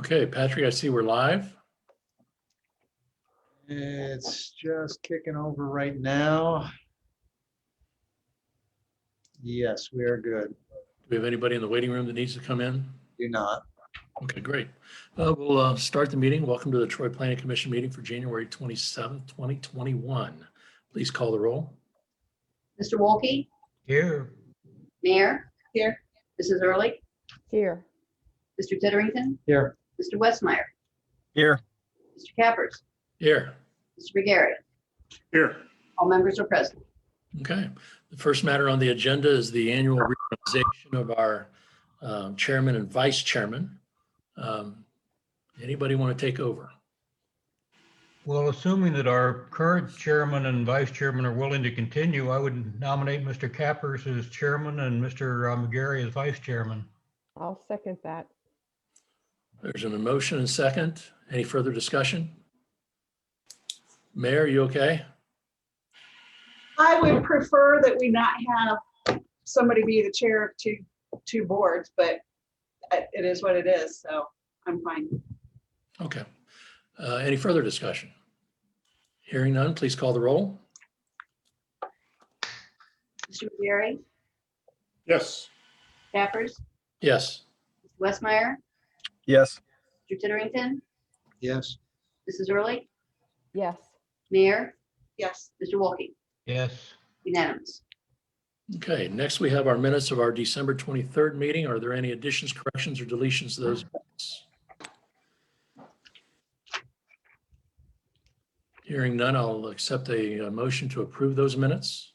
Okay, Patrick, I see we're live. It's just kicking over right now. Yes, we are good. Do we have anybody in the waiting room that needs to come in? Do not. Okay, great. We'll start the meeting. Welcome to the Troy Planning Commission meeting for January 27th, 2021. Please call the roll. Mr. Wolke, Here. Mayor. Here. Mrs. Early, Here. Mr. Titterington, Here. Mr. Westmeyer, Here. Mr. Cappers, Here. Mr. McGarry. Here. All members are present. Okay. The first matter on the agenda is the annual reorganization of our chairman and vice chairman. Anybody want to take over? Well, assuming that our current chairman and vice chairman are willing to continue, I would nominate Mr. Cappers as chairman and Mr. McGarry as vice chairman. I'll second that. There's an motion and second. Any further discussion? Mayor, you okay? I would prefer that we not have somebody be the chair of two boards, but it is what it is, so I'm fine. Okay. Any further discussion? Hearing none, please call the roll. Mr. McGarry, Yes. Cappers, Yes. Mr. Westmeyer, Yes. Mr. Titterington, Yes. Mrs. Early, Yes. Mayor, Yes, Mr. Wolke. Yes. Unanimous. Okay, next we have our minutes of our December 23rd meeting. Are there any additions, corrections, or deletions to those minutes? Hearing none, I'll accept a motion to approve those minutes.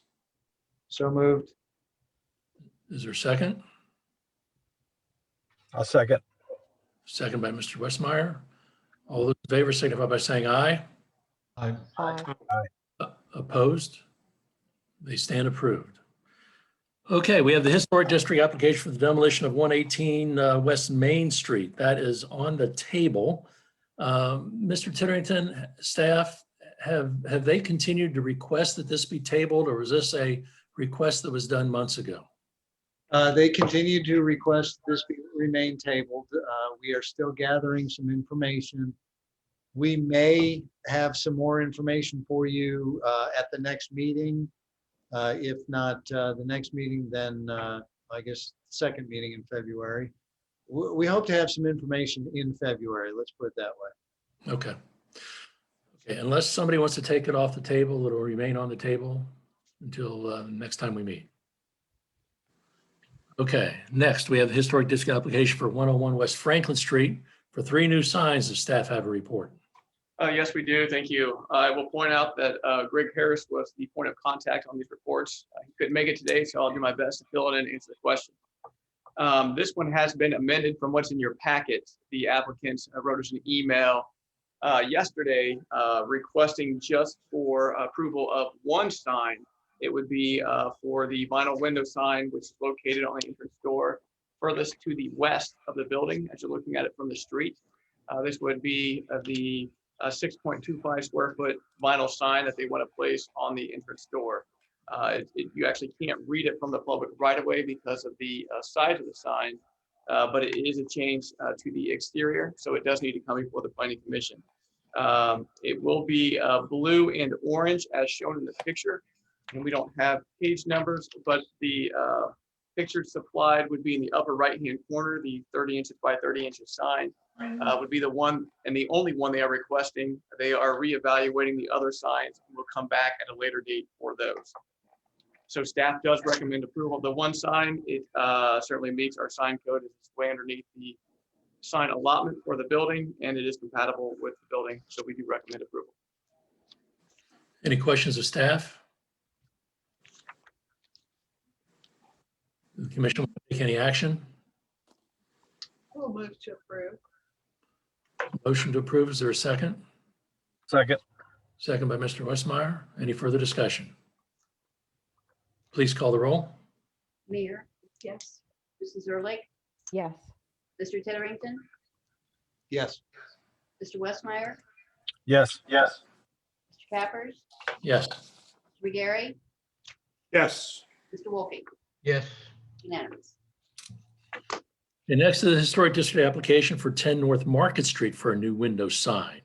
So moved. Is there a second? I'll second. Second by Mr. Westmeyer. All those in favor signify by saying aye. I, Aye. Opposed? They stand approved. Okay, we have the historic district application for the demolition of 118 West Main Street. That is on the table. Mr. Titterington, staff, have they continued to request that this be tabled, or was this a request that was done months ago? They continue to request this remain tabled. We are still gathering some information. We may have some more information for you at the next meeting. If not the next meeting, then I guess second meeting in February. We hope to have some information in February. Let's put it that way. Okay. Okay, unless somebody wants to take it off the table, it'll remain on the table until next time we meet. Okay, next we have the historic district application for 101 West Franklin Street for 3 new signs. Does staff have a report? Yes, we do. Thank you. I will point out that Greg Harris was the point of contact on these reports. He couldn't make it today, so I'll do my best to fill it in and answer the question. This one has been amended from what's in your packet. The applicant wrote us an email yesterday requesting just for approval of one sign. It would be for the vinyl window sign, which is located on the entrance door furthest to the west of the building as you're looking at it from the street. This would be the 6.25 square foot vinyl sign that they want to place on the entrance door. You actually can't read it from the public right away because of the size of the sign, but it is a change to the exterior, so it does need to come before the Planning Commission. It will be blue and orange as shown in the picture, and we don't have page numbers, but the picture supplied would be in the upper right-hand corner. The 30 inches by 30 inches sign would be the one and the only one they are requesting. They are reevaluating the other signs and will come back at a later date for those. So staff does recommend approval of the one sign. It certainly meets our sign code. It's way underneath the sign allotment for the building, and it is compatible with the building. So we do recommend approval. Any questions of staff? The commission will take any action? we'll move to approve. Motion to approve. Is there a second? Second. Second by Mr. Westmeyer. Any further discussion? Please call the roll. Mayor, Yes, Mrs. Early, Yes. Mr. Titterington, Yes. Mr. Westmeyer, Yes. yes. Mr. Cappers, Yes. Mr. McGarry, Yes. Mr. Wolke. Yes. Unanimous. Okay, next is the Historic District application for 10 North Market Street for a new window sign.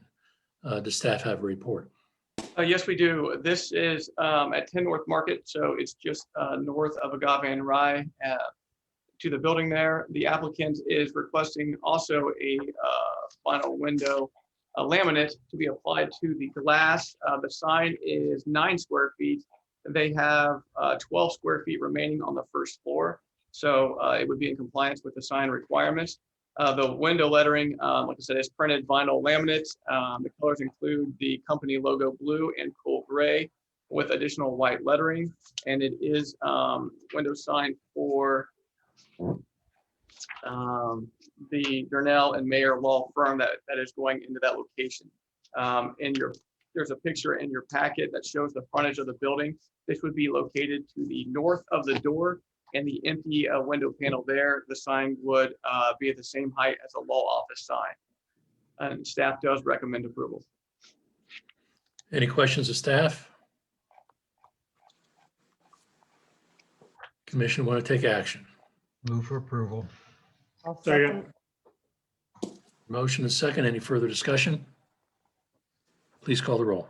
Does staff have a report? Yes, we do. This is at 10 North Market, so it's just north of Agave and Rye to the building there. The applicant is requesting also a vinyl window laminate to be applied to the glass. The sign is 9 square feet. They have 12 square feet remaining on the first floor, so it would be in compliance with the sign requirements. The window lettering, like I said, is printed vinyl laminate. The colors include the company logo blue and coal gray with additional white lettering. And it is window sign for the Durnell and Mayer law firm that is going into that location. There's a picture in your packet that shows the frontage of the building. This would be located to the north of the door, and the empty window panel there, the sign would be at the same height as a law office sign. And staff does recommend approval. Any questions of staff? Commission want to take action? Move for approval. I'll Second. second. Motion is second. Any further discussion? Please call the roll.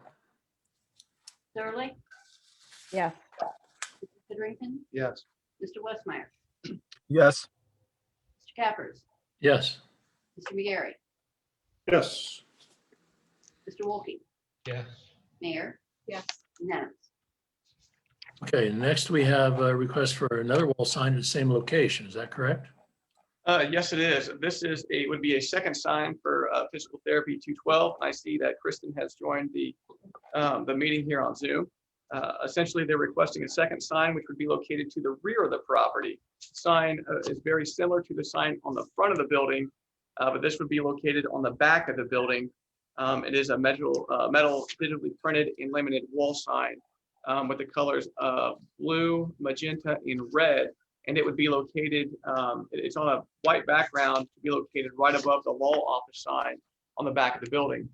Surley, Yes. Mr. Titterington, Yes. Mr. Westmeyer, Yes. Mr. Cappers, Yes. Mr. McGarry, Yes. Mr. Wolke, Yes. Mayor, Yes. unanimous. Okay, next we have a request for another wall sign at the same location. Is that correct? Yes, it is. This would be a second sign for Physical Therapy 212. I see that Kristen has joined the meeting here on Zoom. Essentially, they're requesting a second sign, which would be located to the rear of the property. Sign is very similar to the sign on the front of the building, but this would be located on the back of the building. It is a metal digitally printed and laminated wall sign with the colors of blue, magenta, and red. And it would be located, it's on a white background to be located right above the law office sign on the back of the building.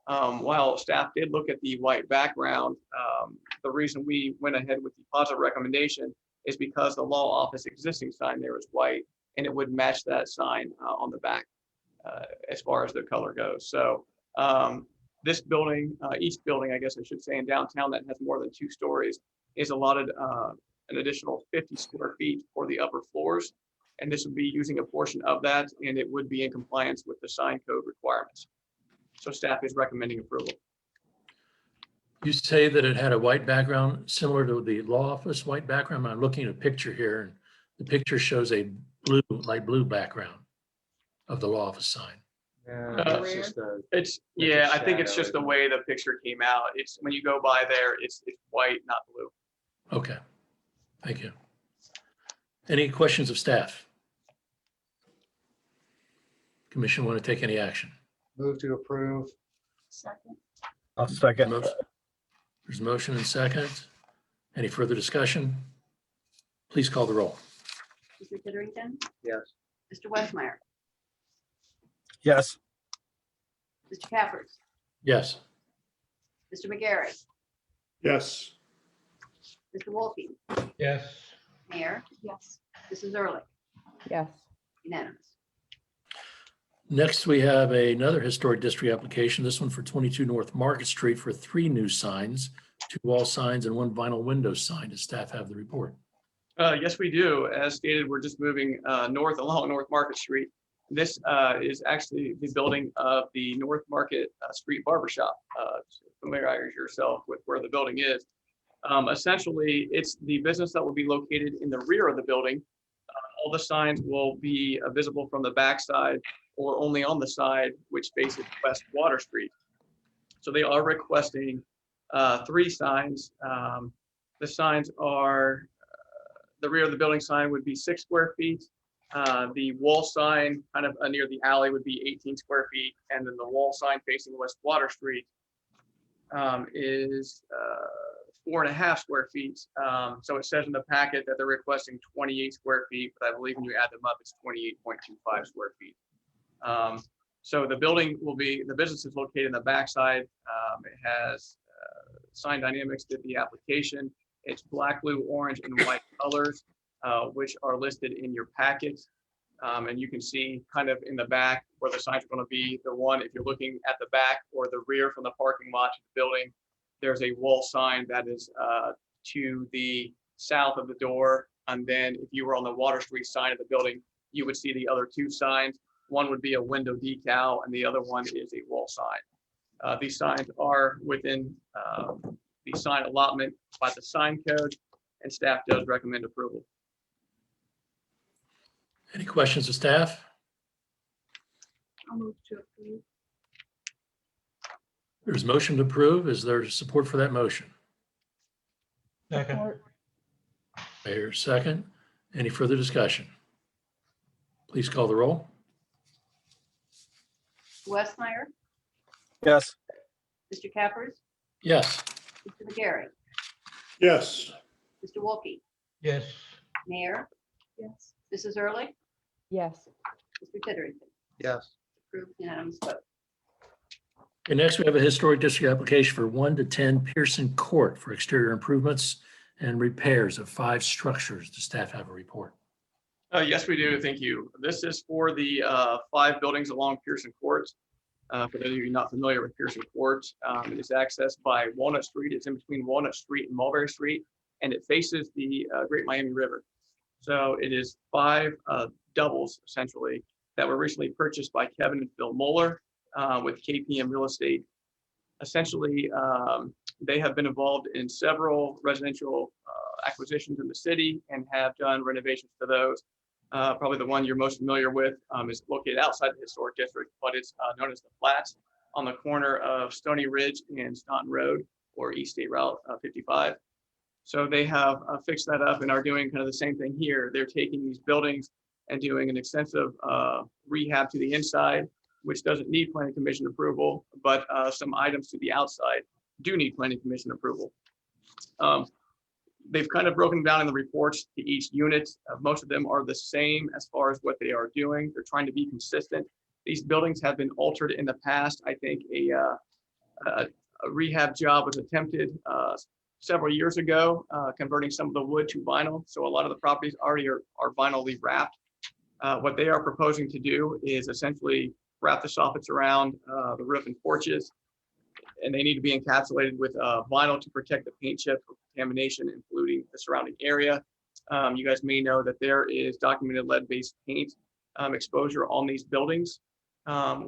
While staff did look at the white background, the reason we went ahead with the positive recommendation is because the law office existing sign there is white, and it would match that sign on the back as far as the color goes. So this building, each building, I guess I should say, in downtown that has more than 2 stories is allotted an additional 50 square feet for the upper floors. And this would be using a portion of that, and it would be in compliance with the sign code requirements. So staff is recommending approval. You say that it had a white background similar to the law office white background. I'm looking at a picture here, and the picture shows a blue, light blue background of the law office sign. Yeah, it's just a- Yeah, I think it's shadow, just the isn't it? way the picture came out. It's when you go by there, it's white, not blue. Okay, thank you. Any questions of staff? Commission want to take any action? Move to approve. Second. I'll second. There's a motion and second. Any further discussion? Please call the roll. Mr. Titterington, Yes. Mr. Westmeyer, Yes. Mr. Cappers, Yes. Mr. McGarry, Yes. Mr. Wolke, Yes. Mayor, Yes. Mrs. Early, Yes. unanimous. Next, we have another historic district application, this one for 22 North Market Street for 3 new signs, 2 wall signs and 1 vinyl window sign. Does staff have the report? Yes, we do. As stated, we're just moving north along North Market Street. This is actually the building of the North Market Street Barbershop. Familiarize yourself with where the building is. Essentially, it's the business that will be located in the rear of the building. All the signs will be visible from the backside or only on the side which faces West Water Street. So they are requesting 3 signs. The signs are, the rear of the building sign would be 6 square feet. The wall sign kind of near the alley would be 18 square feet. And then the wall sign facing West Water Street is 4.5 square feet. So it says in the packet that they're requesting 28 square feet, but I believe when you add them up, it's 28.25 square feet. So the building will be, the business is located in the backside. It has Sign Dynamics did the application. It's black, blue, orange, and white colors, which are listed in your packet. And you can see kind of in the back where the signs are going to be. The one, if you're looking at the back or the rear from the parking lot to the building, there's a wall sign that is to the south of the door. And then if you were on the Water Street side of the building, you would see the other two signs. One would be a window decal and the other one is a wall sign. These signs are within the sign allotment by the sign code, and staff does recommend approval. Any questions of staff? I'll move to approve. There's motion to approve. Is there support for that motion? Second. Support. Mayor, second. Any further discussion? Please call the roll. Westmeyer, Yes. Mr. Cappers, Yes. Mr. McGarry, Yes. Mr. Wolke, Yes. Mayor, Yes. Mrs. Early, Yes. Mr. Titterington. Yes. Approved unanimous vote. And next, we have a historic district application for 1 to 10 Pearson Court for exterior improvements and repairs of 5 structures. Does staff have a report? Yes, we do. Thank you. This is for the 5 buildings along Pearson Court. For those of you not familiar with Pearson Court, it is accessed by Walnut Street. It's in between Walnut Street and Mulberry Street, and it faces the Great Miami River. So it is 5 doubles essentially that were recently purchased by Kevin and Phil Moeller with KPM Real Estate. Essentially, they have been involved in several residential acquisitions in the city and have done renovations to those. Probably the one you're most familiar with is located outside the historic district, but it's known as the Flats on the corner of Stony Ridge and Staunton Road, or East State Route 55. So they have fixed that up and are doing kind of the same thing here. They're taking these buildings and doing an extensive rehab to the inside, which doesn't need planning commission approval, but some items to the outside do need planning commission approval. They've kind of broken down in the reports to each unit. Most of them are the same as far as what they are doing. They're trying to be consistent. These buildings have been altered in the past. I think a rehab job was attempted several years ago, converting some of the wood to vinyl. So a lot of the properties already are vinylly wrapped. What they are proposing to do is essentially wrap the soffits around the roof and porches, and they need to be encapsulated with vinyl to protect the paint chips from contamination and polluting the surrounding area. You guys may know that there is documented lead-based paint exposure on these buildings,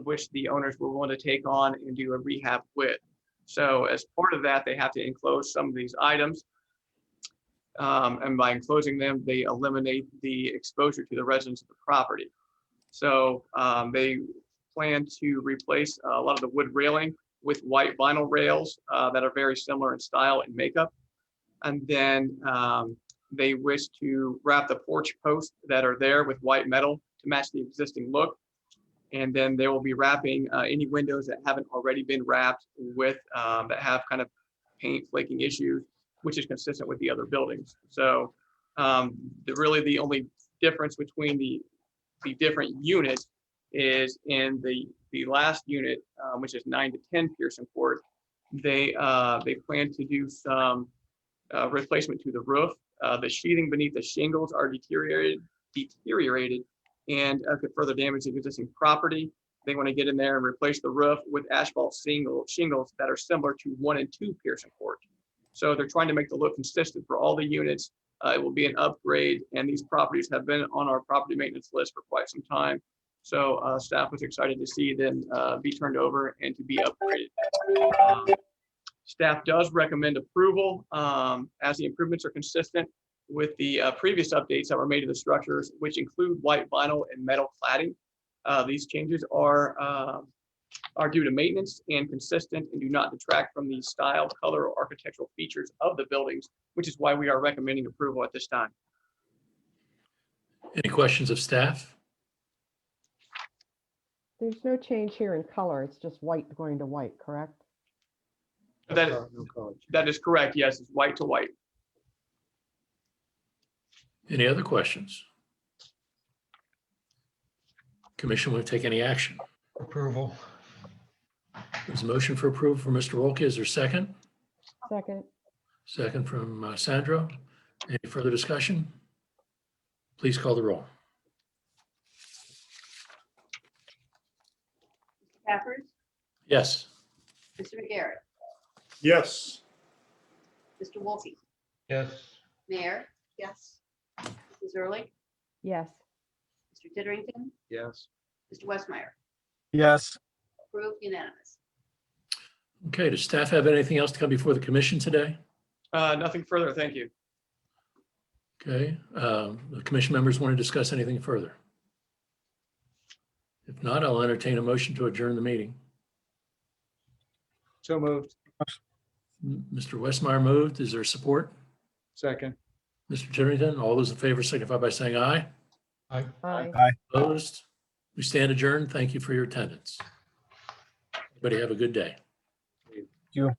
which the owners were willing to take on and do a rehab with. So as part of that, they have to enclose some of these items. And by enclosing them, they eliminate the exposure to the residents of the property. So they plan to replace a lot of the wood railing with white vinyl rails that are very similar in style and makeup. And then they wish to wrap the porch posts that are there with white metal to match the existing look. And then they will be wrapping any windows that haven't already been wrapped with that have kind of paint flaking issues, which is consistent with the other buildings. So really the only difference between the different units is in the last unit, which is 9 to 10 Pearson Court. They plan to do some replacement to the roof. The sheathing beneath the shingles are deteriorated and could further damage the existing property. They want to get in there and replace the roof with asphalt shingles that are similar to 1 and 2 Pearson Court. So they're trying to make the look consistent for all the units. It will be an upgrade, and these properties have been on our property maintenance list for quite some time. So staff was excited to see them be turned over and to be upgraded. Staff does recommend approval as the improvements are consistent with the previous updates that were made to the structures, which include white vinyl and metal cladding. These changes are due to maintenance and consistent and do not detract from the style, color, or architectural features of the buildings, which is why we are recommending approval at this time. Any questions of staff? There's no change here in color. It's just white going to white, correct? That is correct. Yes, it's white to white. Any other questions? Commission want to take any action? Approval. There's a motion for approval from Mr. Wolke. Is there a second? Second. Second from Sandro. Any further discussion? Please call the roll. Cappers, Yes. Mr. McGarry, Yes. Mr. Wolke, Yes. Mayor, Yes. Mrs. Ehrlich, yes, Mr. Titterington, Yes. Mr. Westmeyer. Yes. Approved unanimous. Okay, does staff have anything else to come before the commission today? Nothing further. Thank you. Okay, the commission members want to discuss anything further? If not, I'll entertain a motion to adjourn the meeting. So moved. Mr. Westmeyer moved. Is there support? Second. Mr. Titterington, all those in favor signify by saying aye. I aye. Opposed? We stand adjourned. Thank you for your attendance. Everybody have a good day. You.